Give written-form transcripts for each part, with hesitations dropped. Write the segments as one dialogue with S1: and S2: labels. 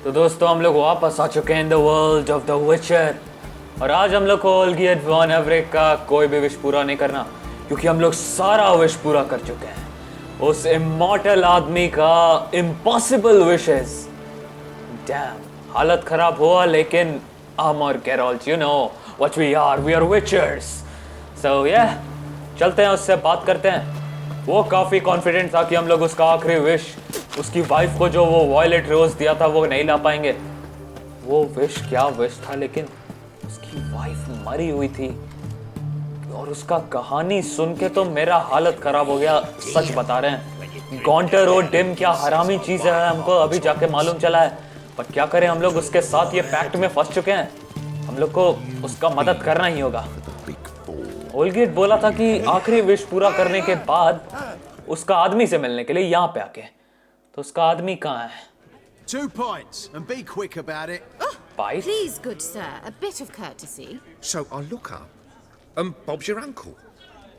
S1: तो दोस्तों हम लोग वापस आ चुके हैं in the world of the विचर और आज हम लोग को ओल्गियर्ड वॉन एवरेक का कोई भी विश पूरा नहीं करना क्योंकि हम लोग सारा विश पूरा कर चुके हैं। उस इमॉर्टल आदमी का इम्पॉसिबल विशेस। डैम, हालत खराब हुआ लेकिन हम और carols, you know what we are witchers. So yeah चलते हैं, उससे बात करते हैं। वो काफ़ी कॉन्फिडेंट था कि हम लोग उसका आखिरी विश, उसकी वाइफ को जो वो वॉयलेट रोज दिया था वो नहीं ला पाएंगे। वो विश क्या विश था, लेकिन उसकी वाइफ मरी हुई थी और उसका कहानी सुन के तो मेरा हालत खराब हो गया। सच बता रहे हैं, गॉन्टर ओडिम क्या हरामी चीज है, हमको अभी जाके मालूम चला है। पर क्या करें, हम लोग उसके साथ ये पैक्ट में फंस चुके हैं, हम लोग को उसका मदद करना ही होगा। ओल्गियर्ड बोला था कि आखिरी विश पूरा करने के बाद उसका आदमी से मिलने के लिए यहाँ पे आके। तो उसका आदमी कहाँ है?
S2: 2 pints and be quick about it.
S1: Pint?
S3: Please, good sir, a bit of courtesy.
S4: So I look up, and Bob's your uncle.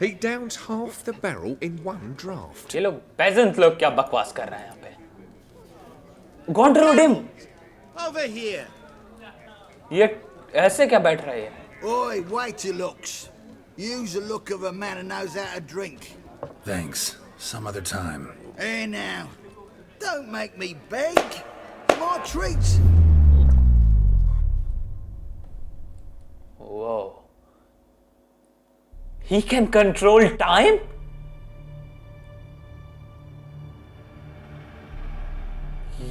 S4: He downs half the barrel in one draft.
S1: ये लोग peasant लोग क्या बकवास कर रहे हैं यहाँ पे? गॉन्टर ओडिम!
S2: Over here.
S1: ये ऐसे क्या बैठ रहा है?
S5: Oi, waiter looks. Use the look of a man who knows how to drink.
S6: Thanks. Some other time.
S5: Here now. Don't make me beg. My treats.
S1: Whoa. He can control time?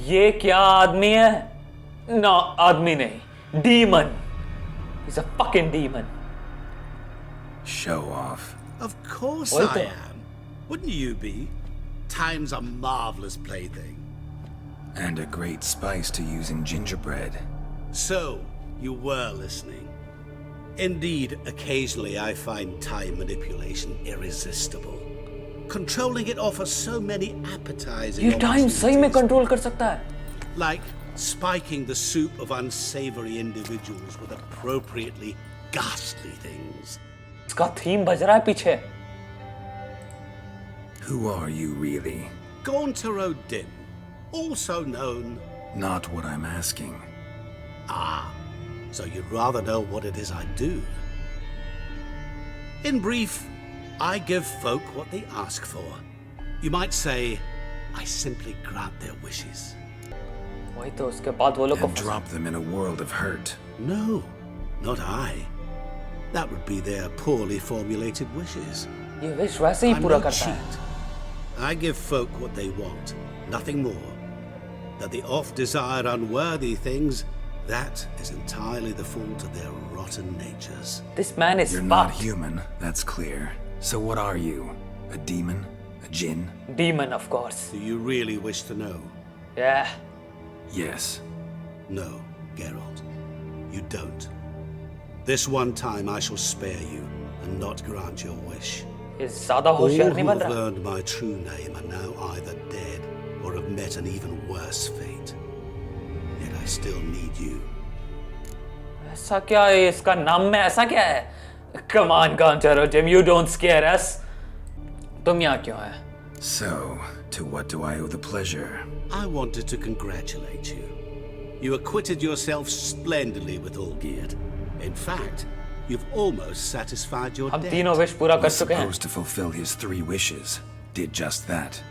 S1: ये क्या आदमी है? ना, आदमी नहीं, demon. He's a fucking demon.
S6: Show off.
S2: Of course
S1: What
S2: I
S1: the-
S2: am. Wouldn't you be? Time's a marvelous plaything.
S6: And a great spice to use in gingerbread.
S2: So, you were listening. Indeed, occasionally I find time manipulation irresistible. Controlling it offers so many appetizing
S1: ये time सही में
S2: opportunities.
S1: Control कर सकता है।
S2: Like spiking the soup of unsavory individuals with appropriately ghastly things.
S1: इसका theme बज रहा है पीछे।
S6: Who are you really?
S2: Gaunter O'Dimm, also known.
S6: Not what I'm asking.
S2: So you'd rather know what it is I do. In brief, I give folk what they ask for. You might say, I simply grant their wishes.
S1: वही तो, उसके बाद वो लोग को
S6: And drop them in a world of hurt.
S2: No, not I. That would be their poorly formulated wishes.
S1: ये wish वैसे ही
S2: I'm
S1: पूरा
S2: no
S1: करता है।
S2: cheat. I give folk what they want, nothing more. That they oft desire unworthy things, that is entirely the fault of their rotten natures.
S1: This man is
S6: You're not
S1: fucked.
S6: human, that's clear. So what are you? A demon? A djinn?
S1: Demon, of course.
S2: Do you really wish to know?
S1: Yeah.
S6: Yes.
S2: No, Geralt. You don't. This one time I shall spare you and not grant your wish.
S1: ये ज्यादा
S2: All
S1: होशियार
S2: who
S1: नहीं बन
S2: have
S1: रहा।
S2: learned my true name are now either dead or have met an even worse fate. Yet I still need you.
S1: ऐसा क्या है इसका नाम में, ऐसा क्या है? Come on, Gaunter O'Dimm, you don't scare us. तुम यहाँ क्यों है?
S6: So, to what do I owe the pleasure?
S2: I wanted to congratulate you. You acquitted yourself splendidly with Olgierd. In fact, you've almost satisfied your
S1: हम
S2: debt.
S1: तीनों wish पूरा कर
S6: Was
S1: चुके हैं।
S6: supposed to fulfill his 3 wishes. Did just that.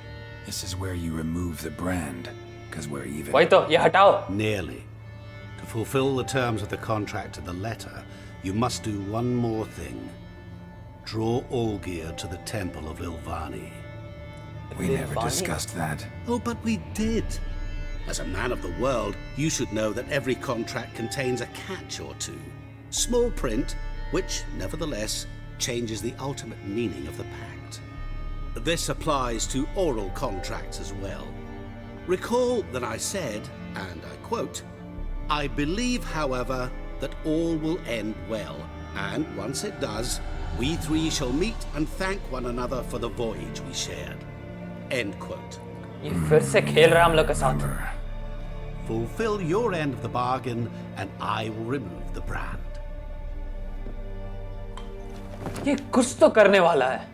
S6: This is where you remove the brand. Because we're even.
S1: वही तो, ये हटाओ।
S2: Nearly. To fulfill the terms of the contract to the letter, you must do one more thing. Draw Olgierd to the temple of Lilvani.
S6: We never
S1: Lilvani?
S6: discussed that.
S2: Oh, but we did. As a man of the world, you should know that every contract contains a catch or two. Small print, which, nevertheless, changes the ultimate meaning of the pact. This applies to oral contracts as well. Recall that I said, and I quote, I believe, however, that all will end well, and once it does, we 3 shall meet and thank one another for the voyage we shared. End quote.
S1: ये फिर से खेल रहा है हम लोग के साथ।
S2: Fulfill your end of the bargain, and I will remove the brand.
S1: ये कुछ तो करने वाला है।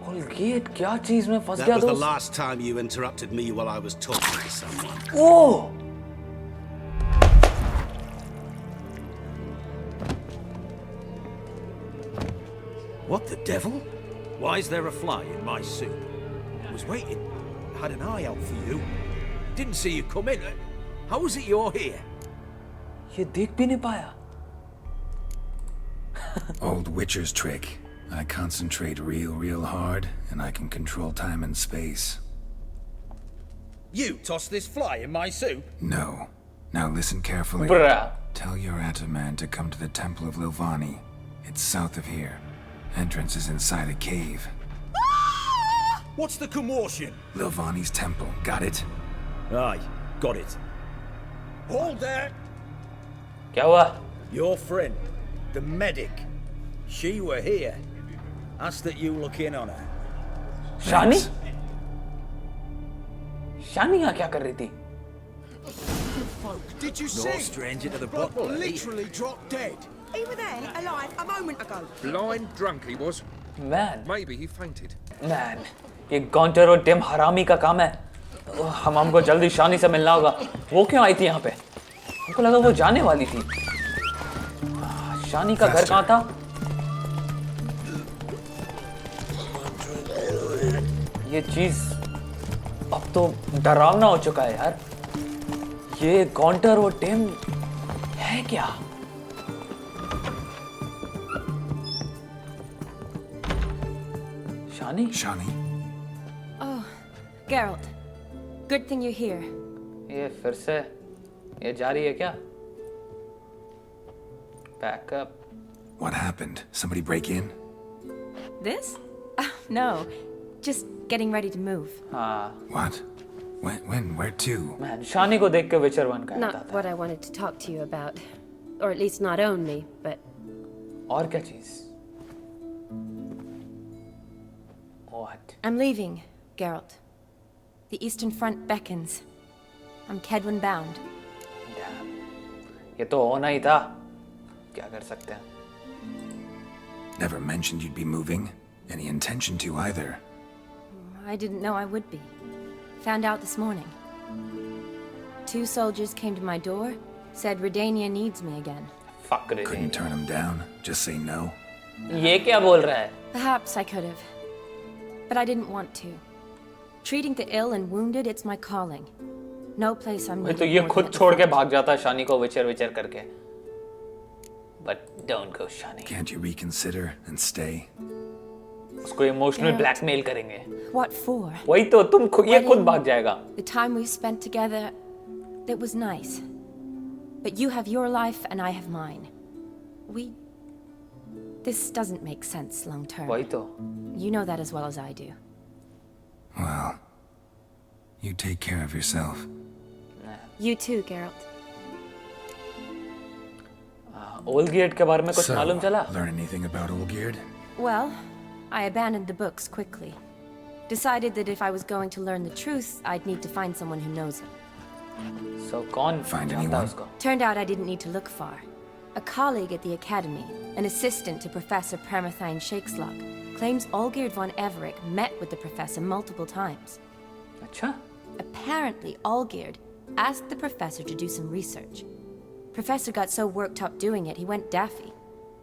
S1: ओल्गियर्ड क्या चीज में फंस
S2: That
S1: गया
S2: was the
S1: दोस्त?
S2: last time you interrupted me while I was talking to someone.
S1: Oh,
S7: What the devil? Why is there a fly in my soup? I was waiting. I had an eye out for you. Didn't see you come in. How is it you're here?
S1: ये देख भी नहीं पाया.
S6: Old Witcher's trick. I concentrate real hard, and I can control time and space.
S7: You tossed this fly in my soup?
S6: No. Now listen carefully.
S1: Bruh.
S6: Tell your Ataman to come to the Temple of Lilvani. It's south of here. Entrance is inside a cave.
S7: What's the commotion?
S6: Lilvani's temple. Got it?
S7: Aye, got it. Hold there!
S1: क्या हुआ?
S7: Your friend, the medic. She were here. Asked that you look in on her.
S1: शानी? शानी यहाँ क्या कर रही थी?
S5: Did you
S7: No
S5: see?
S7: stranger to the bottle, eh?
S5: Literally dropped dead.
S8: He was there, alive, a moment ago.
S4: Blind drunk he was.
S1: Man,
S4: Maybe he fainted.
S1: man, ये गॉन्टर और dim हरामी का काम है. हमको जल्दी शानी से मिलना होगा. वो क्यों आई थी यहाँ पे? हमको लगा वो जाने वाली थी. शानी का घर कहाँ था? ये चीज अब तो डरावना हो चुका है यार. ये गॉन्टर और डिम है क्या? शानी?
S6: Shani?
S9: Oh, Geralt. Good thing you're here.
S1: ये फिर से ये जारी है क्या? Back up.
S6: What happened? Somebody break in?
S9: This? No. Just getting ready to move.
S1: हाँ.
S6: What? When? Where to?
S1: Man, शानी को देख के विचर वन का
S3: Not what I wanted to talk to you about. Or at least not only, but
S1: और क्या चीज? What?
S9: I'm leaving, Geralt. The Eastern Front beckons. I'm Kedwin bound.
S1: Damn. ये तो होना ही था. क्या कर सकते हैं?
S6: Never mentioned you'd be moving. Any intention to either.
S9: I didn't know I would be. Found out this morning. 2 soldiers came to my door, said Redania needs me again.
S1: Fuck रे.
S6: Couldn't turn him down. Just say no.
S1: ये क्या बोल रहा है?
S9: Perhaps I could have. But I didn't want to. Treating the ill and wounded, it's my calling. No place I'm
S1: भाई
S9: needed
S1: तो ये
S9: more
S1: खुद
S9: than at the
S1: छोड़ के
S9: front.
S1: भाग जाता है शानी को विचर करके. But don't go Shani.
S6: Can't you reconsider and stay?
S1: उसको इमोशनल
S9: Yeah.
S1: ब्लैकमेल करेंगे.
S9: What for?
S1: वही तो ये खुद भाग जाएगा.
S9: The time we spent together, it was nice. But you have your life and I have mine. This doesn't make sense long term.
S1: वही तो.
S9: You know that as well as I do.
S6: Well, you take care of yourself.
S9: You too, Geralt.
S1: ओल्गियर्ड के बारे में कुछ
S6: So,
S1: मालूम चला?
S6: learn anything about Olgierd?
S9: Well, I abandoned the books quickly. Decided that if I was going to learn the truth, I'd need to find someone who knows it.
S1: So कौन
S6: Find
S1: जानता
S6: anyone?
S1: है उसको?
S9: Turned out I didn't need to look far. A colleague at the academy, an assistant to Professor Pramathine Shakeslug, claims Olgierd von Everec met with the professor multiple times.
S1: अच्छा.
S9: Apparently, Olgierd asked the professor to do some research. Professor got so worked up doing it, he went daffy.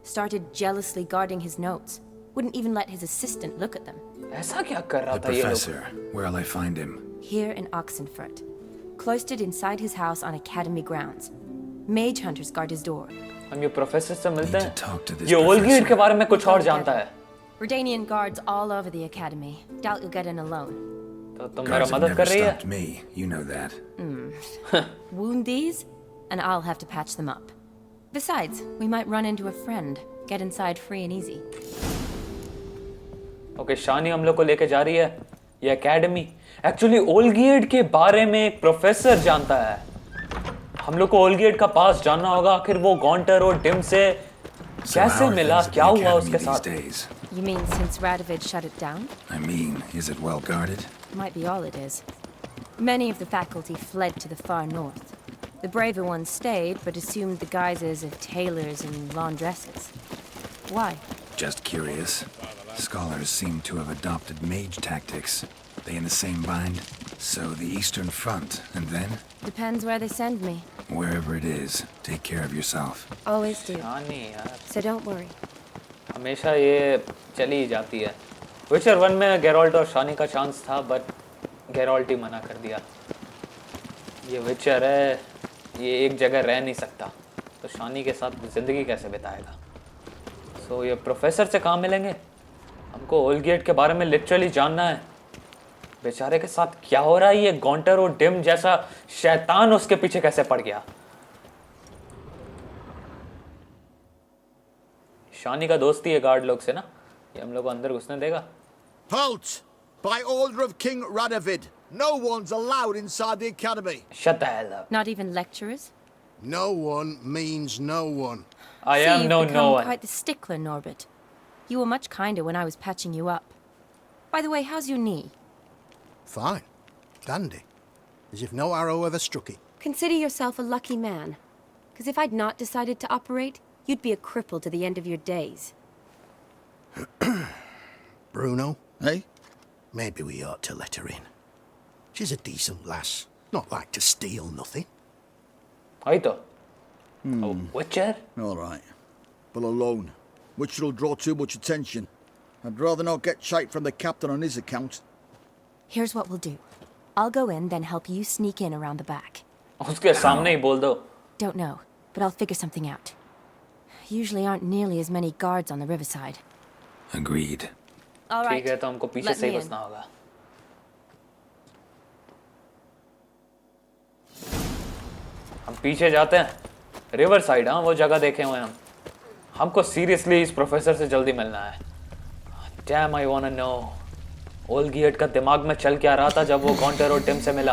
S9: Started jealously guarding his notes. Wouldn't even let his assistant look at them.
S1: ऐसा क्या कर रहा
S6: The
S1: था ये लोग?
S6: professor. Where'll I find him?
S9: Here in Oxenfurt. Cloistered inside his house on academy grounds. Mage hunters guard his door.
S1: हम ये professor से मिलते
S6: Need
S1: हैं.
S6: to talk to this
S1: ये ओल्गियर्ड के
S6: professor.
S1: बारे में कुछ और जानता है.
S9: Redanian guards all over the academy. Doubt you'll get in alone.
S1: तो तुम मेरा
S6: Guards have
S1: मदद
S6: never
S1: कर रही है?
S6: stopped me. You know that.
S9: Wound these, and I'll have to patch them up. Besides, we might run into a friend. Get inside free and easy.
S1: Okay Shani हम लोग को लेके जा रही है ये एकेडमी. एक्चुअली ओल्गियर्ड के बारे में एक प्रोफेसर जानता है. हम लोग को ओल्गियर्ड का पास जानना होगा. आखिर वो गॉन्टर और डिम से
S6: So
S1: कैसे
S6: how are
S1: मिला?
S6: things at
S1: क्या
S6: the
S1: हुआ
S6: academy
S1: उसके
S6: these
S1: साथ?
S6: days?
S9: You mean since Radovid shut it down?
S6: I mean, is it well guarded?
S9: Might be all it is. Many of the faculty fled to the far north. The braver ones stayed, but assumed the guises of tailors and laundresses. Why?
S6: Just curious. Scholars seem to have adopted mage tactics. They in the same bind? So the Eastern Front, and then?
S9: Depends where they send me.
S6: Wherever it is, take care of yourself.
S9: Always do.
S1: शानी यार.
S9: So don't worry.
S1: हमेशा ये चली ही जाती है। विचर 1 में Geralt और शानी का चांस था, बट गेराल्ट ही मना कर दिया। ये विचर है, ये एक जगह रह नहीं सकता, तो शानी के साथ ज़िंदगी कैसे बिताएगा। सो ये प्रोफेसर से कहाँ मिलेंगे? हमको ओल्गियर्ड के बारे में लिटरली जानना है। बेचारे के साथ क्या हो रहा है? ये गॉन्टर ओडिम जैसा शैतान उसके पीछे कैसे पड़ गया? शानी का दोस्ती है गार्ड लोग से ना, ये हम लोग को अंदर घुसने देगा?
S5: Halt! By order of King Radovid, no one's allowed inside the academy.
S1: Shut the hell up.
S9: Not even lecturers?
S5: No one means no one.
S1: I am no one.
S9: Quite the stickler, Norbert. You were much kinder when I was patching you up. By the way, how's your knee?
S5: Fine. Dandy. As if no arrow ever struck it.
S3: Consider yourself a lucky man. Because if I'd not decided to operate, you'd be a cripple to the end of your days.
S5: Bruno, eh? Maybe we ought to let her in. She's a decent lass. Not like to steal nothing.
S1: Aito. Oh, Witcher?
S10: All right. But alone. Witcher'll draw too much attention. I'd rather not get shite from the captain on his account.
S9: Here's what we'll do. I'll go in, then help you sneak in around the back.
S1: उसके सामने ही बोल दो.
S9: Don't know, but I'll figure something out. Usually aren't nearly as many guards on the riverside.
S6: Agreed.
S9: All right.
S1: ठीक है, तो हमको पीछे से ही बसना होगा. हम पीछे जाते हैं. रिवर साइड, हाँ, वो जगह देखे हुए हम. हमको सीरियसली इस प्रोफेसर से जल्दी मिलना है. Damn, I wanna know. ओल्गियर्ड का दिमाग में चल क्या रहा था जब वो गाउंटर ओडिम से मिला,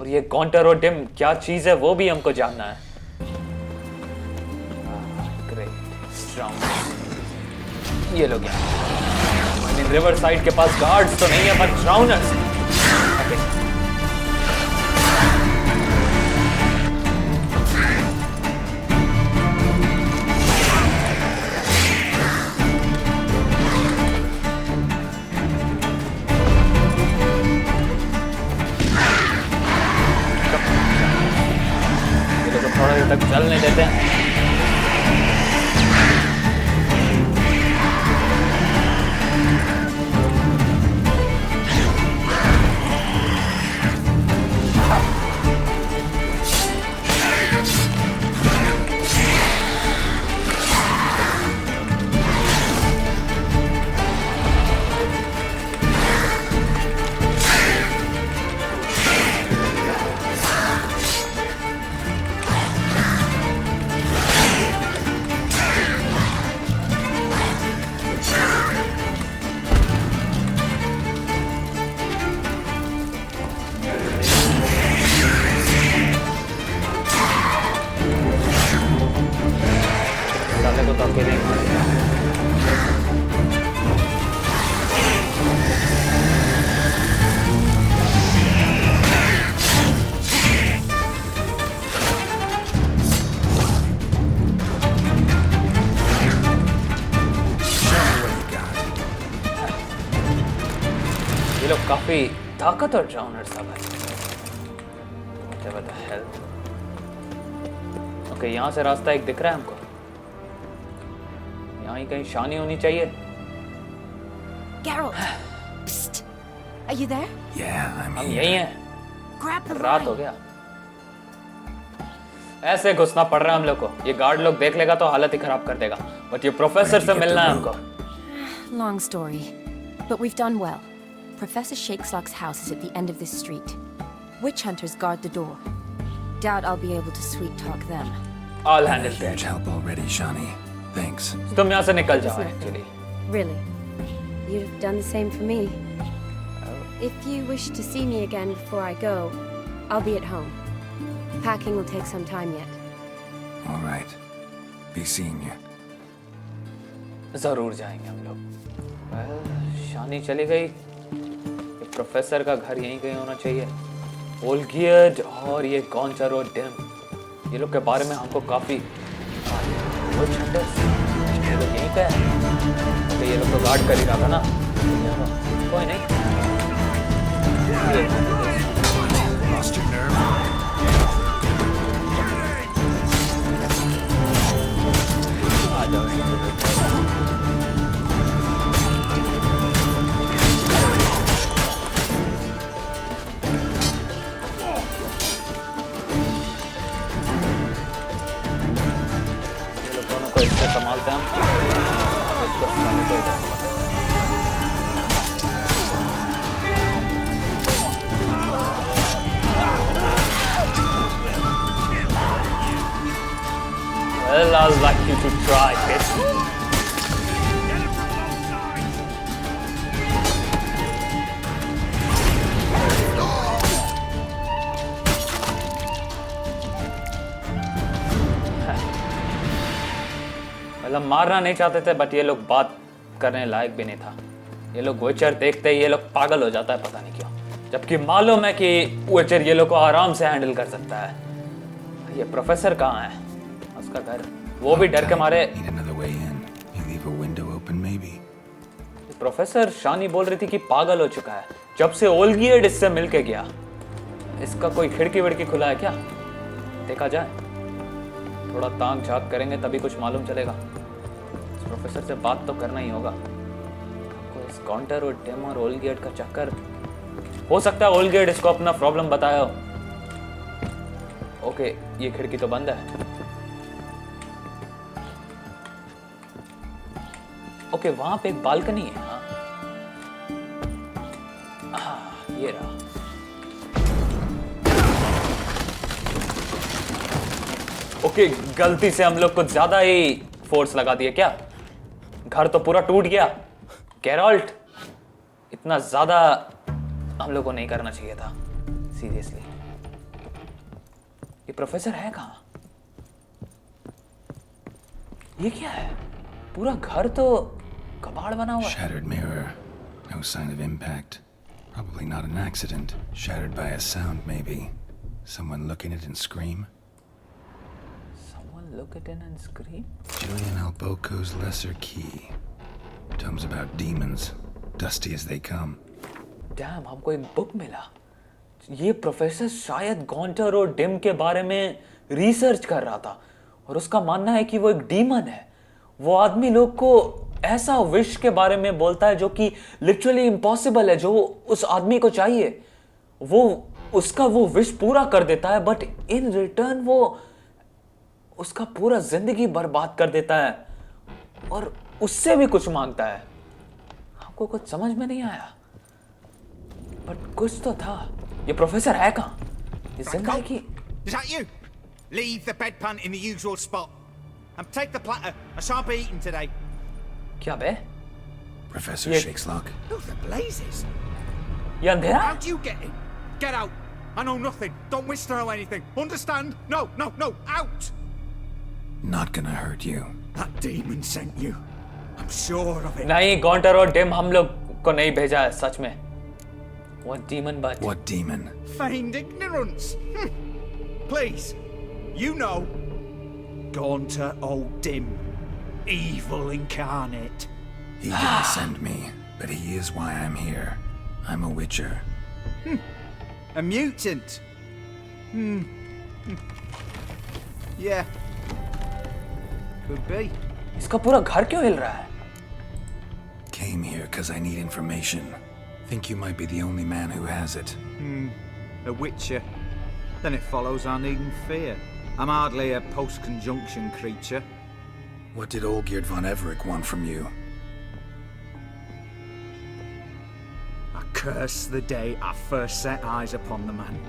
S1: और ये गाउंटर ओडिम क्या चीज है वो भी हमको जानना है. Great, strong. ये लोग यहाँ रिवर साइड के पास गार्ड्स तो नहीं है, पर ड्राउनर्स. थोड़ा देर तक चलने देते हैं. ये लोग काफी ताकतवर ड्राउनर्स था भाई. Whatever the hell. ओके, यहाँ से रास्ता एक दिख रहा है हमको. यहाँ ही कहीं शानी होनी चाहिए.
S9: Geralt! Psst! Are you there?
S6: Yeah, I'm
S1: हम
S6: here.
S1: यही हैं.
S9: Grab the
S1: रात हो
S9: line.
S1: गया. ऐसे घुसना पड़ रहा है हम लोग को. ये गार्ड लोग देख लेगा तो हालत ही खराब कर देगा. बट ये प्रोफेसर से मिलना है हमको.
S9: Long story, but we've done well. Professor Shakeslock's house is at the end of this street. Witch hunters guard the door. Doubt I'll be able to sweet-talk them.
S1: I'll
S6: Been a
S1: handle that.
S6: huge help already, Shani. Thanks.
S1: तुम यहाँ से निकल जाओ actually.
S3: Really? You'd have done the same for me. If you wish to see me again before I go, I'll be at home. Packing will take some time yet.
S6: All right. Be seeing you.
S1: जरूर जाएंगे हम लोग. शानी चली गई. ये professor का घर यहीं कहीं होना चाहिए. ओल्गियर्ड और ये गाउंटर ओडिम, ये लोग के बारे में हमको काफी. ये लोग यहीं पे है. तो ये लोग तो गार्ड कर ही रहा था ना. कोई नहीं.
S10: Lost your nerve?
S1: आ जाओ. इसको इससे संभालते हैं हम। इसको संभालने को इधर। Well, I'd like you to try this. मतलब मारना नहीं चाहते थे, बट ये लोग बात करने लायक भी नहीं था। ये लोग विचर देखते ही ये लोग पागल हो जाता है, पता नहीं क्यों, जबकि मालूम है कि विचर ये लोग को आराम से हैंडल कर सकता है। ये प्रोफेसर कहाँ है? उसका घर, वो भी डर के मारे। प्रोफेसर शानी बोल रही थी कि पागल हो चुका है जब से ओल्गियर्ड इससे मिलके गया। इसका कोई खिड़की विड़की खुला है क्या? देखा जाए, थोड़ा ताक झाक करेंगे तभी कुछ मालूम चलेगा। इस प्रोफेसर से बात तो करना ही होगा। आपको इस गाउंटर और डिम और ओल्गियर्ड का चक्कर, हो सकता है ओल्गियर्ड इसको अपना प्रॉब्लम बताया हो। ओके, ये खिड़की तो बंद है। ओके, वहां पे एक बालकनी है। हाँ, ये रहा। ओके, गलती से हम लोग कुछ ज्यादा ही फोर्स लगा दिया क्या? घर तो पूरा टूट गया। गेराल्ट, इतना ज्यादा हम लोग को नहीं करना चाहिए था, सीरियसली। ये प्रोफेसर है कहाँ? ये क्या है? पूरा घर तो कबाड़ बना हुआ है।
S6: Shattered mirror. No sign of impact. Probably not an accident. Shattered by a sound, maybe. Someone look at it and scream.
S1: Someone look at it and scream?
S6: Julian Alboco's lesser key. Tomes about demons. Dusty as they come.
S1: Damn, हमको एक book मिला। ये professor शायद गाउंटर और dim के बारे में research कर रहा था, और उसका मानना है कि वो एक डीमन है। वो आदमी लोग को ऐसा विश के बारे में बोलता है जो कि लिटरली इम्पॉसिबल है, जो उस आदमी को चाहिए। वो उसका वो विश पूरा कर देता है, बट इन रिटर्न वो उसका पूरा जिंदगी बर्बाद कर देता है, और उससे भी कुछ मांगता है। आपको कुछ समझ में नहीं आया, बट कुछ तो था। ये प्रोफेसर है कहाँ? ये जिंदा है कि?
S11: Is that you? Leave the bedpan in the usual spot. And take the platter. I shan't be eating today.
S1: क्या बे?
S6: Professor shakes lock.
S11: Who the blazes?
S1: ये अंधेरा?
S11: How'd you get in? Get out. I know nothing. Don't wish to know anything. Understand? No, no, no. Out.
S6: Not gonna hurt you.
S11: That demon sent you. I'm sure of it.
S1: नहीं, गाउंटर और dim हम लोग को नहीं भेजा है, सच में। What demon, but?
S6: What demon?
S11: Feigned ignorance. Please. You know. Gaunter O'Dimm. Evil incarnate.
S6: He didn't send me, but he is why I'm here. I'm a witcher.
S11: A mutant. Yeah. Could be.
S1: इसका पूरा घर क्यों हिल रहा है?
S6: Came here because I need information. Think you might be the only man who has it.
S7: A witcher. Then it follows I needn't fear. I'm hardly a post-conjunction creature.
S6: What did Olgierd von Everec want from you?
S7: I curse the day I first set eyes upon the man.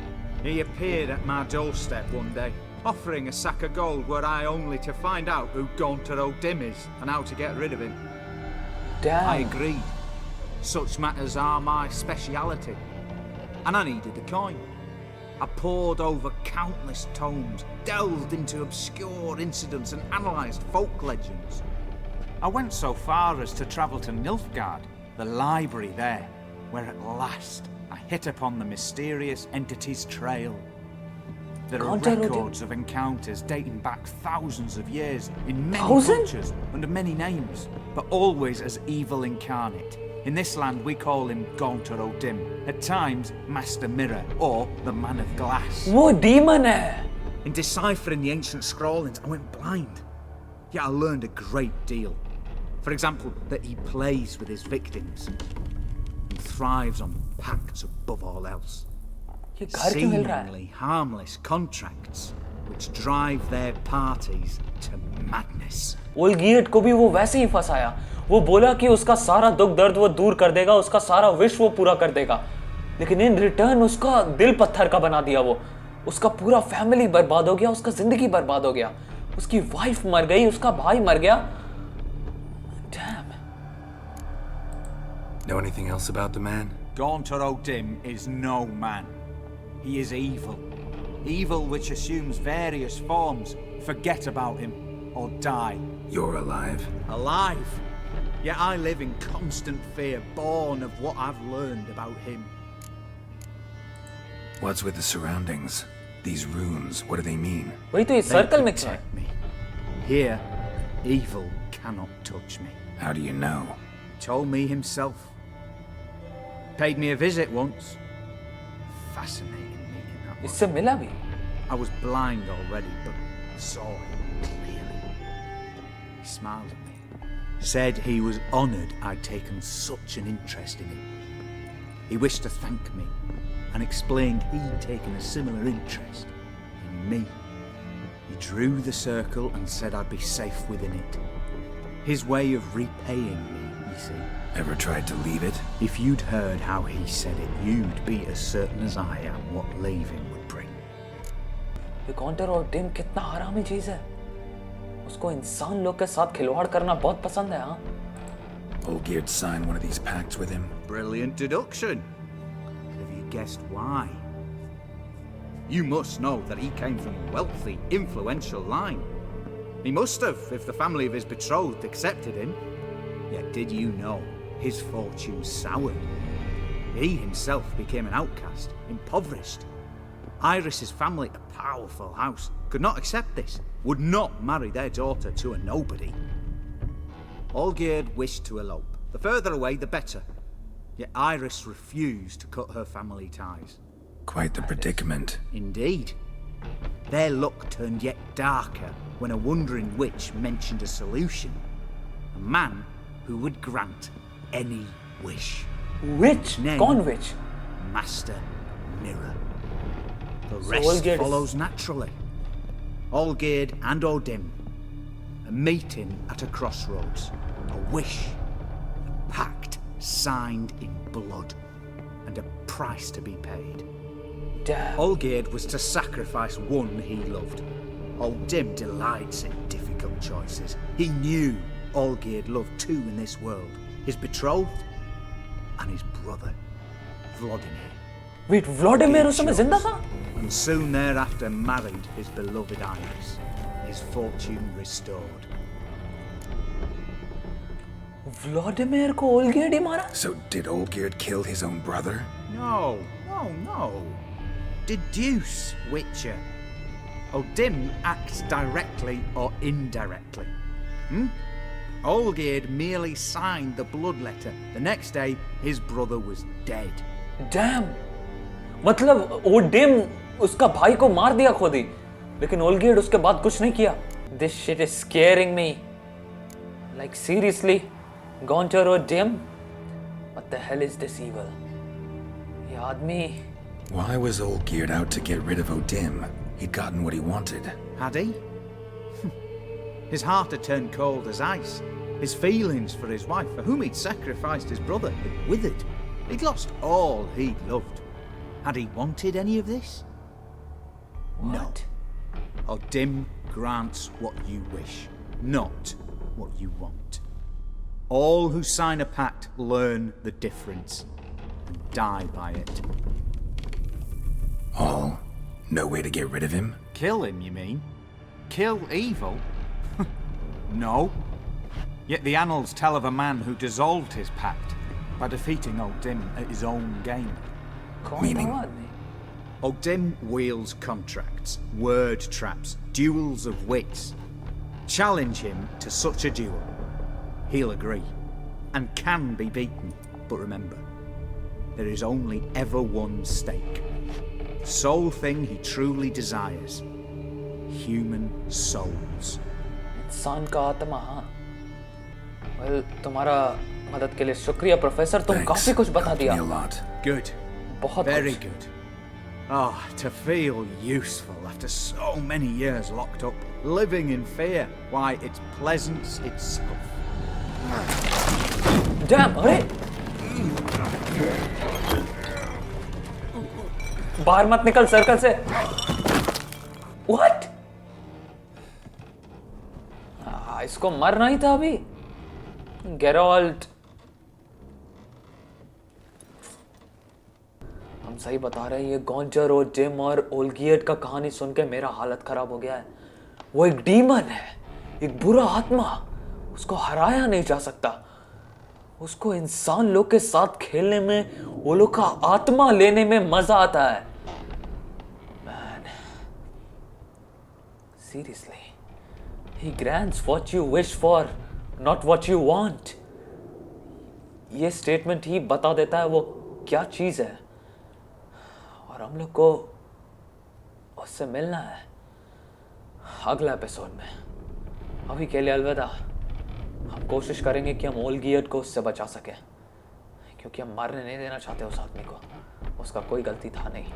S7: He appeared at my doorstep one day, offering a sack of gold were I only to find out who Gaunter O'Dimm is and how to get rid of him.
S1: Damn.
S7: I agreed. Such matters are my speciality. And I needed the coin. I pored over countless tomes, delved into obscure incidents and analysed folk legends. I went so far as to travel to Nilfgaard, the library there, where at last I hit upon the mysterious entity's trail. There are records of encounters dating back thousands of years in many cultures under many names, but always as evil incarnate. In this land, we call him Gaunter O'Dimm. At times, Master Mirror, or the Man of Glass.
S1: वो demon है.
S7: In deciphering the ancient scrawlings, I went blind. Yet I learned a great deal. For example, that he plays with his victims and thrives on pacts above all else.
S1: ये घर क्यों हिल रहा है?
S7: Seemingly harmless contracts, which drive their parties to madness.
S1: ओलगियर्ड को भी वो वैसे ही फंसाया। वो बोला कि उसका सारा दुख दर्द वो दूर कर देगा, उसका सारा विश वो पूरा कर देगा, लेकिन इन रिटर्न उसका दिल पत्थर का बना दिया। वो उसका पूरा फैमिली बर्बाद हो गया, उसका जिंदगी बर्बाद हो गया, उसकी वाइफ मर गई, उसका भाई मर गया। Damn.
S6: Know anything else about the man?
S11: Gaunter O'Dimm is no man. He is evil. Evil which assumes various forms. Forget about him, or die.
S6: You're alive?
S7: Alive? Yet I live in constant fear, born of what I've learned about him.
S6: What's with the surroundings? These runes, what do they mean?
S1: वही तो ये circle में क्या है?
S7: Me. Here, evil cannot touch me.
S6: How do you know?
S7: Told me himself. Paid me a visit once. Fascinating meeting that was.
S1: इससे मिला भी?
S7: I was blind already, but saw him clearly. He smiled at me. Said he was honoured I'd taken such an interest in him. He wished to thank me and explained he'd taken a similar interest in me. He drew the circle and said I'd be safe within it. His way of repaying me, you see.
S6: Ever tried to leave it?
S7: If you'd heard how he said it, you'd be as certain as I am what leaving would bring.
S1: ये Gaunter O'Dimm कितना हरामी चीज है। उसको इंसान लोग के साथ खिलवाड़ करना बहुत पसंद है। हाँ?
S6: Olgierd signed one of these pacts with him.
S7: Brilliant deduction. Have you guessed why? You must know that he came from a wealthy, influential line. He must have, if the family of his betrothed accepted him. Yet did you know his fortune soured? He himself became an outcast, impoverished. Iris's family, a powerful house, could not accept this, would not marry their daughter to a nobody. Olgierd wished to elope. The further away, the better. Yet Iris refused to cut her family ties.
S6: Quite the predicament.
S7: Indeed. Their luck turned yet darker when a wandering witch mentioned a solution. A man who would grant any wish.
S1: Witch?
S7: Name,
S1: कौन witch?
S7: Master Mirror. The
S1: So
S7: rest
S1: Olgierd
S7: follows naturally. Olgierd and O'Dimm. A meeting at a crossroads. A wish. A pact signed in blood. And a price to be paid.
S1: Damn.
S7: Olgierd was to sacrifice one he loved. O'Dimm delights in difficult choices. He knew Olgierd loved two in this world. His betrothed and his brother, Vladimir.
S1: Wait, Vladimir उस समय जिंदा था?
S7: And soon thereafter married his beloved Iris. His fortune restored.
S1: Vladimir को Olgierd ही मारा?
S6: So did Olgierd kill his own brother?
S7: No. Deduce, Witcher. O'Dimm acts directly or indirectly. Olgierd merely signed the blood letter. The next day, his brother was dead.
S1: Damn. मतलब O'Dimm उसका भाई को मार दिया खुद ही, लेकिन Olgierd उसके बाद कुछ नहीं किया. This shit is scaring me. Like seriously, Gaunter O'Dimm? What the hell is this evil? ये आदमी.
S6: Why was Olgierd out to get rid of O'Dimm? He'd gotten what he wanted.
S7: Had he? His heart had turned cold as ice. His feelings for his wife, for whom he'd sacrificed his brother, had withered. He'd lost all he'd loved. Had he wanted any of this?
S1: What?
S7: No. O'Dimm grants what you wish, not what you want. All who sign a pact learn the difference and die by it.
S6: All? No way to get rid of him?
S7: Kill him, you mean? Kill evil? No. Yet the annals tell of a man who dissolved his pact by defeating O'Dimm at his own game.
S6: Meaning?
S7: O'Dimm wields contracts, word traps, duels of wits. Challenge him to such a duel. He'll agree, and can be beaten. But remember, there is only ever one stake. The sole thing he truly desires. Human souls.
S1: इंसान का आत्मा. हाँ. Well, तुम्हारा मदद के लिए शुक्रिया professor. तुम काफी कुछ बता दिया.
S7: Good.
S1: बहुत
S7: Very
S1: कुछ.
S7: good.
S11: Oh, to feel useful after so many years locked up, living in fear. Why, it's pleasance itself.
S1: Damn, अरे बाहर मत निकल सर्कल से। What? इसको मरना ही था अभी। गेरोल्ट, हम सही बता रहे हैं, ये गॉन्टर ओडिम और ओल्गियर्ड का कहानी सुन के मेरा हालत खराब हो गया है। वो एक डीमन है, एक बुरा आत्मा, उसको हराया नहीं जा सकता। उसको इंसान लोग के साथ खेलने में, वो लोग का आत्मा लेने में मजा आता है। Man, seriously, he grants what you wish for, not what you want. ये स्टेटमेंट ही बता देता है वो क्या चीज है, और हम लोग को उससे मिलना है अगला एपिसोड में। अभी के लिए अलविदा। हम कोशिश करेंगे कि हम ओल्गियर्ड को उससे बचा सकें, क्योंकि हम मारने नहीं देना चाहते उस आदमी को। उसका कोई गलती था नहीं।